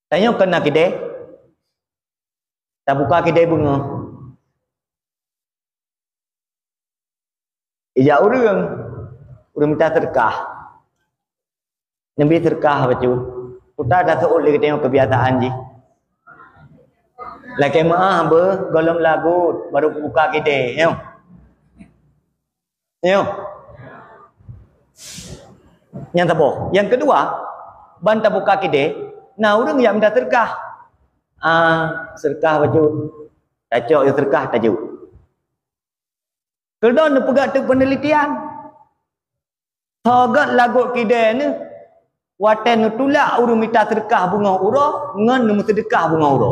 Tanya kena kedai. Tak buka kedai bunga. Ijak orang minta sedekah. Nabi sedekah baju. Kita dah seolah kita tengok kebiasaan je. Laki maah golong lagu baru buka kedai. Yang tahu. Yang kedua, bantah buka kedai, nah orang yang minta sedekah. Sedekah baju. Tacok yang sedekah tajuk. Kalau nak pegang tu penelitian. Sagat lagu kedai ni watan nu tulak urang minta sedekah bunga ura ngan nu sedekah bunga ura.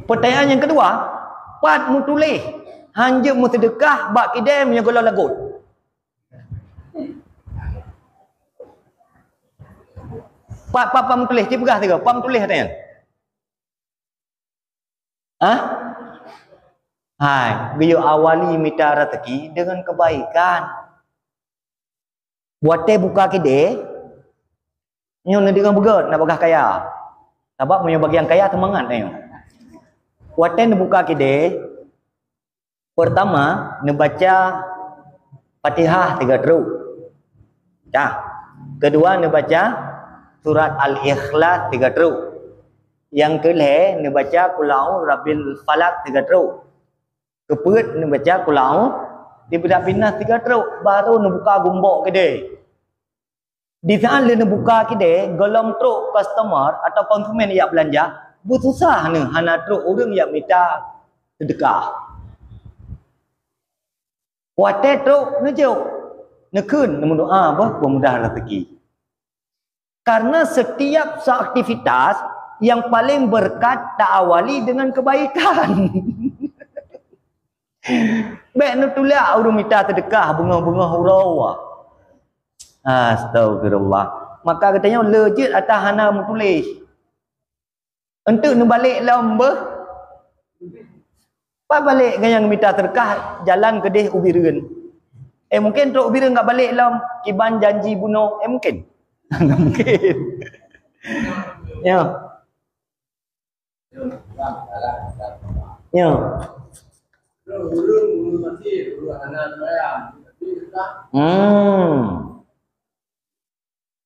Pertanyaan yang kedua, pat mu tulis hanya mu sedekah bak kedai punya gola lagu. Pak mu tulis dia pegah tiga. Pak mu tulis katanya. Hai, biar awali minta rezeki dengan kebaikan. Buatnya buka kedai, nyon dengan begat nak bagah kaya. Sebab punya bagian kaya semangat ni. Buatnya buka kedai, pertama nak baca Fatihah 3 teruk. Kedua nak baca surat Al-Ikhlas 3 teruk. Yang kelih nak baca Qul a'udzu birabbil falaq 3 teruk. Keput nak baca Qul a'udzu birabbin nas 3 teruk, baru nak buka gumbok kedai. Di saat nak buka kedai, golong teruk customer atau konsumen yang belanja, bersusah ni hana teruk orang yang minta sedekah. Wate teruk ngejuk, nekun nak doa apa mudah rezeki. Karena setiap aktivitas yang paling berkat tak awali dengan kebaikan. Baik nak tulak orang minta sedekah bunga-bunga hurawa. Astagfirullah. Maka katanya legit atas hana mu tulis. Untuk nak balik lamba. Pas balik dengan yang minta sedekah jalan ke deh ubireun. Mungkin teruk ubireun enggak balik lam kiban janji bunuh. Mungkin. Enggak mungkin. Ya. Ya.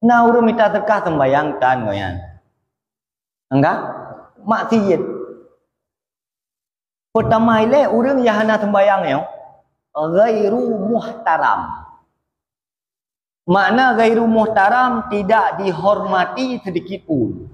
Nah, urang minta sedekah sembayang tan goyan. Enggak? Maksiat. Pertama ile urang yang hana sembayang yo, ghairu muhtaram. Makna ghairu muhtaram tidak dihormati sedikit pun.